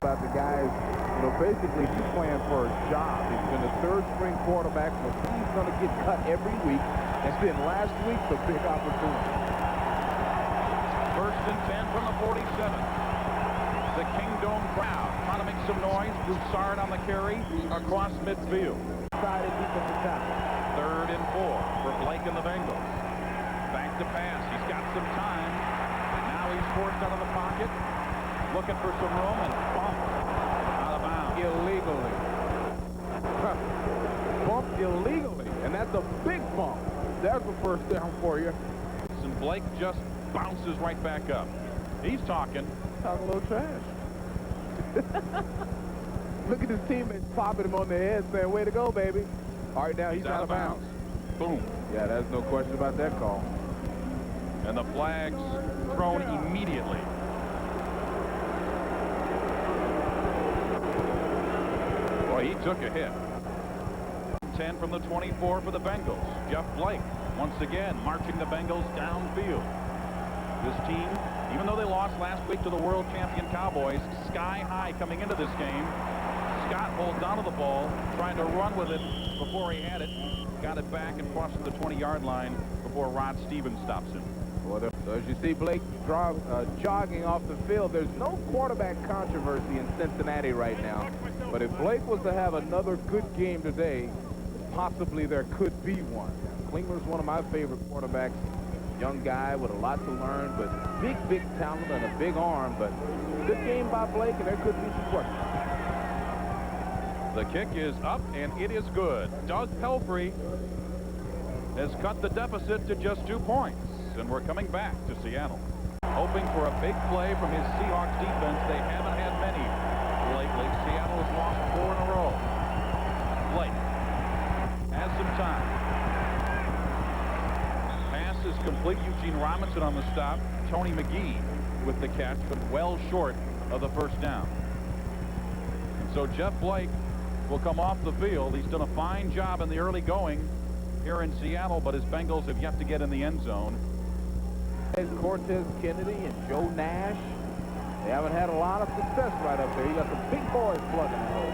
about the guys, basically he's playing for a job. He's been a third-string quarterback, so he's going to get cut every week. And then last week's a big opportunity. 1st and 10 from the 47. The Kingdome crowd trying to make some noise. Broussard on the carry across midfield. Decided defensive tackle. 3rd and 4 for Blake and the Bengals. Back to pass. He's got some time. Now he's forced out of the pocket. Looking for some room and bumped out of bounds. Illegally. Bumped illegally. And that's a big bump. There's a first down for you. And Blake just bounces right back up. He's talking. Talking a little trash. Look at his teammates popping him on the head saying, way to go, baby. All right, now he's out of bounds. Boom. Yeah, there's no question about that call. And the flag's thrown immediately. Boy, he took a hit. 10 from the 24 for the Bengals. Jeff Blake, once again, marching the Bengals downfield. This team, even though they lost last week to the world champion Cowboys, sky high coming into this game. Scott holds onto the ball, trying to run with it before he had it. Got it back and crossed the 20-yard line before Rod Stevens stops him. Well, so as you see Blake jogging off the field, there's no quarterback controversy in Cincinnati right now. But if Blake was to have another good game today, possibly there could be one. Klingler's one of my favorite quarterbacks. Young guy with a lot to learn, but big talent and a big arm. But good game by Blake, and there could be some questions. The kick is up, and it is good. Doug Pelfrey has cut the deficit to just 2 points, and we're coming back to Seattle. Hoping for a big play from his Seahawks defense. They haven't had many lately. Seattle has lost 4 in a row. Blake has some time. Pass is complete. Eugene Robinson on the stop. Tony McGee with the catch, but well short of the first down. And so Jeff Blake will come off the field. He's done a fine job in the early going here in Seattle, but his Bengals have yet to get in the end zone. Cortez Kennedy and Joe Nash, they haven't had a lot of success right up there. You got some big boys plugging the hole.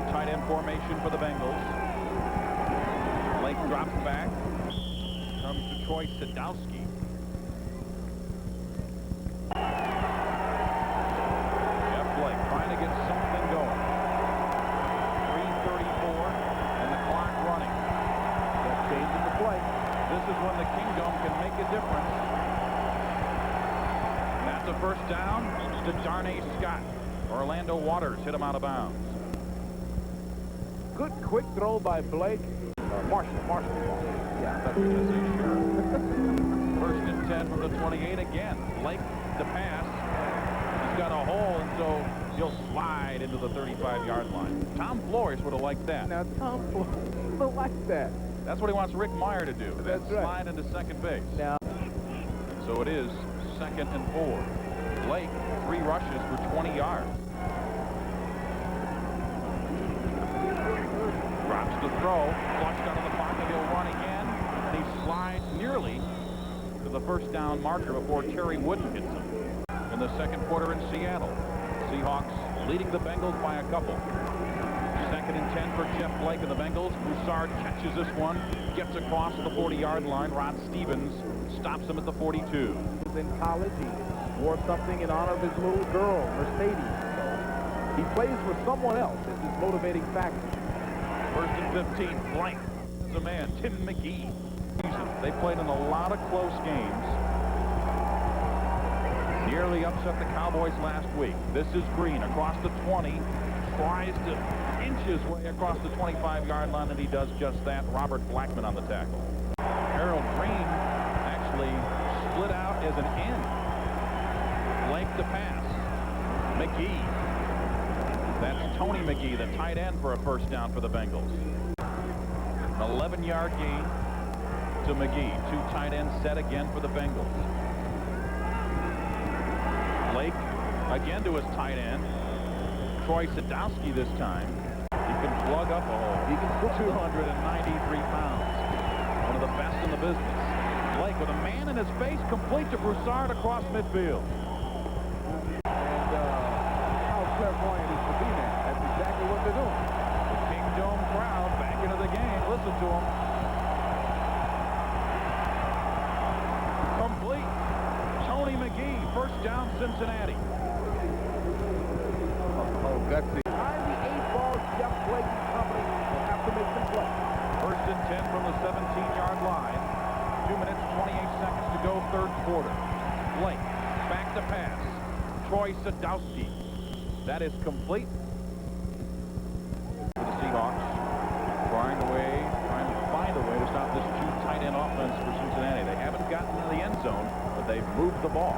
2 tight end formation for the Bengals. Blake drops back. Comes to Troy Sadowski. Jeff Blake trying to get something going. 3:34 and the clock running. That's changing the play. This is when the Kingdome can make a difference. And that's a first down to Darnay Scott. Orlando Waters hit him out of bounds. Good quick throw by Blake. Marshall. Yeah, that's what it is. First and 10 from the 28 again. Blake to pass. He's got a hole, and so he'll slide into the 35-yard line. Tom Flores would have liked that. Now, Tom Flores would like that. That's what he wants Rick Meyer to do. That's right. Slide into second base. Now, so it is 2nd and 4. Blake, 3 rushes for 20 yards. Drops the throw, flushed out of the pocket, he'll run again, and he slides nearly to the first down marker before Terry Wooden hits him. In the second quarter in Seattle, Seahawks leading the Bengals by a couple. 2nd and 10 for Jeff Blake and the Bengals. Broussard catches this one, gets across the 40-yard line. Rod Stevens stops him at the 42. In college, he wore something in honor of his little girl, Mercedes. So he plays for someone else. It's his motivating factor. 1st and 15. Blake is a man. Tim McGee. They played in a lot of close games. Nearly upset the Cowboys last week. This is Green across the 20. Tries to inch his way across the 25-yard line, and he does just that. Robert Blackman on the tackle. Harold Green actually split out as an end. Blake to pass. McGee. That's Tony McGee, the tight end, for a first down for the Bengals. An 11-yard gain to McGee. 2 tight ends set again for the Bengals. Blake again to his tight end. Troy Sadowski this time. He can plug up a hole. He can put 293 pounds. One of the best in the business. Blake with a man in his face, complete to Broussard across midfield. And how clever they doing? The Kingdome crowd back into the game. Listen to them. Complete. Tony McGee, first down, Cincinnati. Oh, gutsy. Behind the 8 ball, Jeff Blake and company will have to make some plays. First and 10 from the 17-yard line. 2 minutes, 28 seconds to go, third quarter. Blake, back to pass. Troy Sadowski. That is complete. For the Seahawks, trying to find a way to stop this 2 tight end offense for Cincinnati. They haven't gotten to the end zone, but they've moved the ball.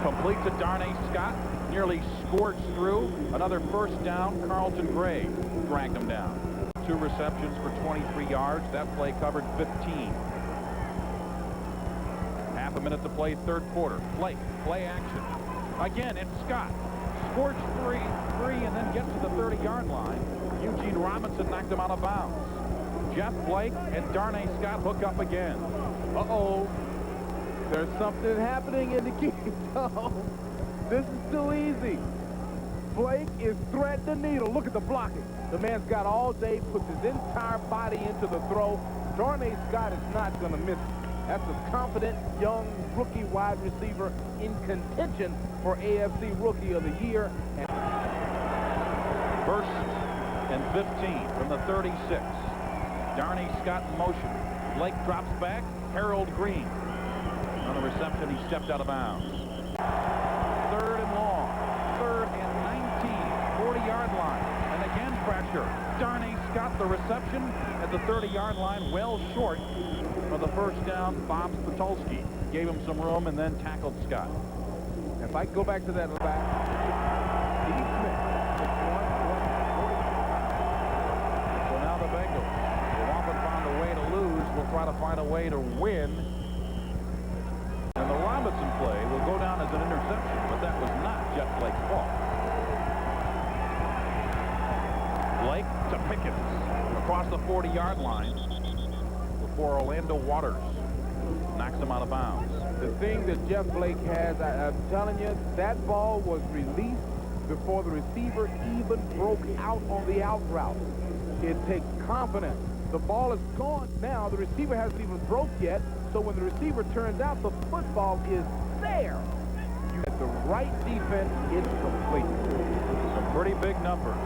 Complete to Darnay Scott. Nearly scorched through. Another first down. Carlton Gray dragged him down. 2 receptions for 23 yards. That play covered 15. Half a minute to play, third quarter. Blake, play action. Again, it's Scott. Scorched free, and then gets to the 30-yard line. Eugene Robinson knocked him out of bounds. Jeff Blake and Darnay Scott hook up again. Uh-oh. There's something happening in the game. This is too easy. Blake is threading the needle. Look at the blocking. The man's got all day, puts his entire body into the throw. Darnay Scott is not going to miss it. That's a confident, young, rookie wide receiver in contention for AFC Rookie of the Year. First and 15 from the 36. Darnay Scott in motion. Blake drops back. Harold Green. On the reception, he stepped out of bounds. Third and long. Third and 19. 40-yard line. And again, pressure. Darnay Scott, the reception at the 30-yard line, well short for the first down. Bob Spatulski gave him some room and then tackled Scott. If I go back to that back, Steve Smith. So now the Bengals, who've often found a way to lose, will try to find a way to win. And the Robinson play will go down as an interception, but that was not Jeff Blake's fault. Blake to Pickens across the 40-yard line before Orlando Waters knocks him out of bounds. The thing that Jeff Blake has, I'm telling you, that ball was released before the receiver even broke out on the out route. It takes confidence. The ball is gone now. The receiver hasn't even broke yet. So when the receiver turns out, the football is there. You get the right defense, it's complete. Some pretty big numbers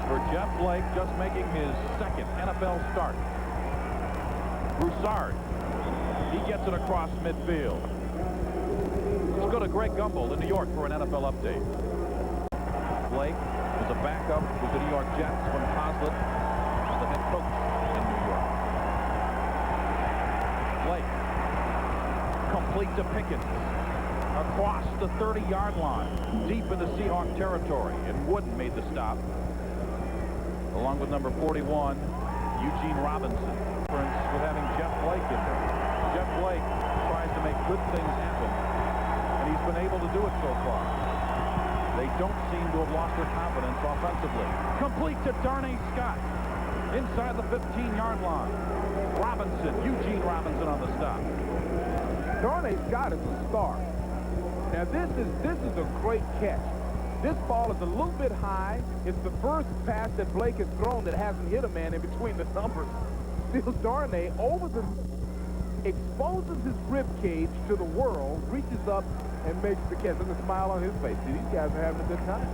for Jeff Blake, just making his second NFL start. Broussard. He gets it across midfield. Let's go to Greg Gumbel in New York for an NFL update. Blake was a backup with the New York Jets when Coslett was the head coach in New York. Blake, complete to Pickens, across the 30-yard line, deep into Seahawk territory, and Wooden made the stop, along with number 41, Eugene Robinson. With having Jeff Blake in there. Jeff Blake tries to make good things happen, and he's been able to do it so far. They don't seem to have lost their confidence offensively. Complete to Darnay Scott inside the 15-yard line. Robinson, Eugene Robinson on the stop. Darnay Scott is a star. Now this is a great catch. This ball is a little bit high. It's the first pass that Blake has thrown that hasn't hit a man in between the numbers. Still, Darnay exposes his rib cage to the world, reaches up and makes the catch. There's a smile on his face. See, these guys are having a good time.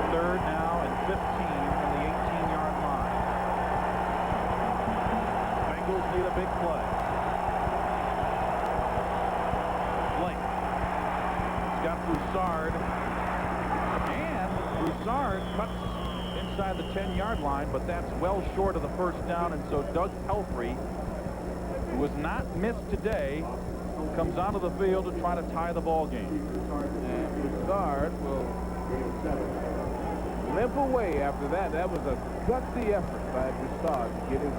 Third now and 15 from the 18-yard line. Bengals need a big play. Blake. He's got Broussard. And Broussard cuts inside the 10-yard line, but that's well short of the first down, and so Doug Pelfrey, who was not missed today, comes onto the field to try to tie the ball game. And Broussard will limp away after that. That was a gutsy effort by Broussard to get his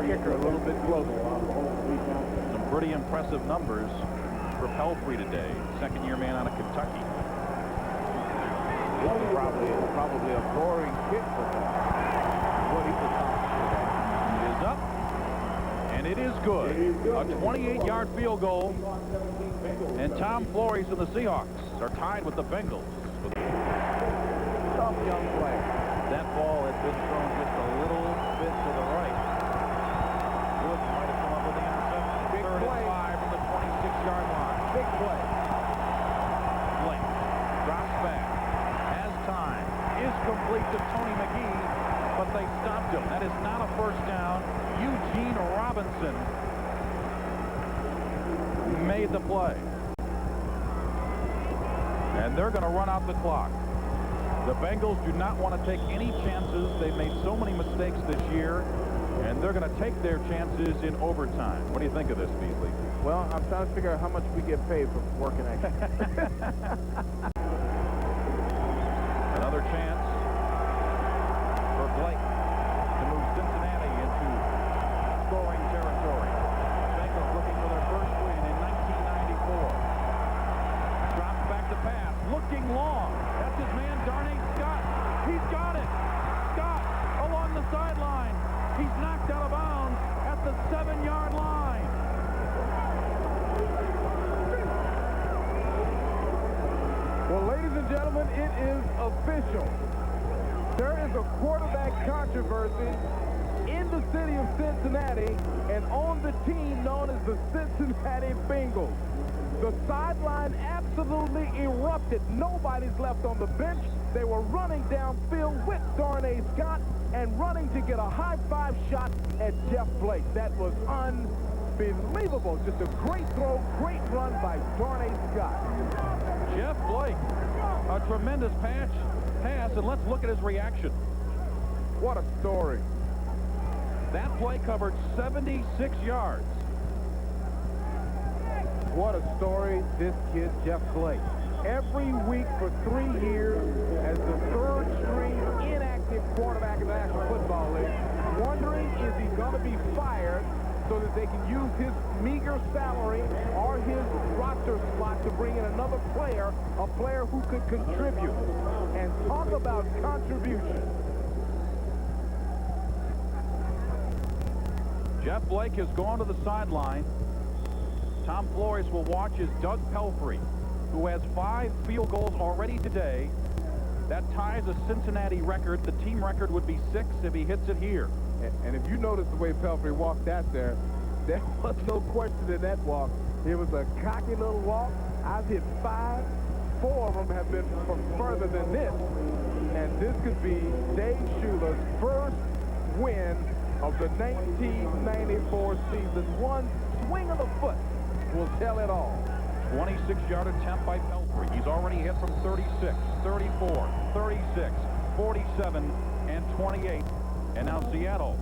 kicker a little bit closer. Some pretty impressive numbers for Pelfrey today. Second-year man out of Kentucky. This is probably a boring kick for him. What he accomplished today. It is up, and it is good. A 28-yard field goal, and Tom Flores and the Seahawks are tied with the Bengals. Tough young player. That ball had been thrown just a little bit to the right. Woods might have come up with the interception. Big Third play. and 5 from the 26-yard line. Big play. Blake drops back. Has time. Is complete to Tony McGee, but they stopped him. That is not a first down. Eugene Robinson made the play. And they're going to run out the clock. The Bengals do not want to take any chances. They've made so many mistakes this year, and they're going to take their chances in overtime. What do you think of this, Beasley? Well, I'm trying to figure out how much we get paid for working extra. Another chance for Blake to move Cincinnati into scoring territory. Bengals looking for their first win in 1994. Drops back to pass, looking long. That's his man, Darnay Scott. He's got it. Scott along the sideline. He's knocked out of bounds at the 7-yard line. Well, ladies and gentlemen, it is official. There is a quarterback controversy in the city of Cincinnati and on the team known as the Cincinnati Bengals. The sideline absolutely erupted. Nobody's left on the bench. They were running downfield with Darnay Scott and running to get a high-five shot at Jeff Blake. That was unbelievable. Just a great throw, great run by Darnay Scott. Jeff Blake, a tremendous pass, and let's look at his reaction. What a story. That play covered 76 yards. What a story, this kid, Jeff Blake. Every week for 3 years as the third-string inactive quarterback in the National Football League, wondering is he going to be fired so that they can use his meager salary or his roster spot to bring in another player, a player who could contribute. And talk about contribution. Jeff Blake has gone to the sideline. Tom Flores will watch as Doug Pelfrey, who has 5 field goals already today. That ties a Cincinnati record. The team record would be 6 if he hits it here. And if you notice the way Pelfrey walked out there was no question in that walk. It was a cocky little walk. I've hit 5. 4 of them have been from further than this. And this could be Dave Shula's first win of the 1994 season. One swing of the foot will tell it all. 26-yard attempt by Pelfrey. He's already hit from 36, 34, 36, 47, and 28. And now Seattle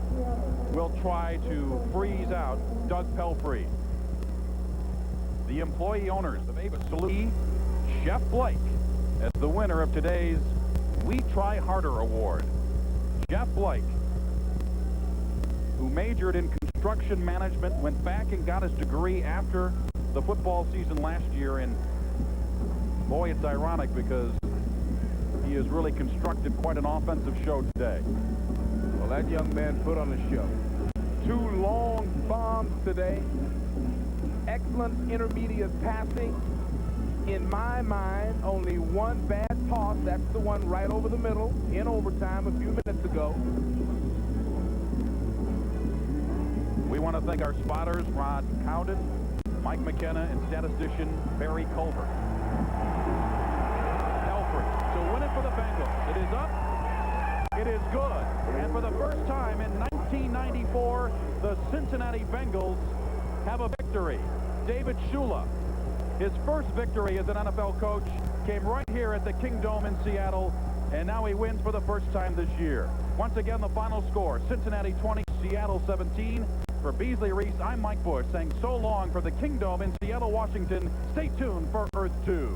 will try to freeze out Doug Pelfrey. The employee owners of Avis salute Jeff Blake as the winner of today's We Try Harder Award. Jeff Blake, who majored in construction management, went back and got his degree after the football season last year, and boy, it's ironic because he has really constructed quite an offensive show today. Well, that young man put on a show. 2 long bombs today. Excellent intermediate passing. In my mind, only 1 bad toss. That's the one right over the middle in overtime a few minutes ago. We want to thank our spotters, Rod Cowden, Mike McKenna, and statistician Barry Culver. Pelfrey to win it for the Bengals. It is up. It is good. And for the first time in 1994, the Cincinnati Bengals have a victory. David Shula, his first victory as an NFL coach, came right here at the Kingdome in Seattle, and now he wins for the first time this year. Once again, the final score, Cincinnati 20, Seattle 17. For Beasley Reese, I'm Mike Bush saying so long for the Kingdome in Seattle, Washington. Stay tuned for Earth 2.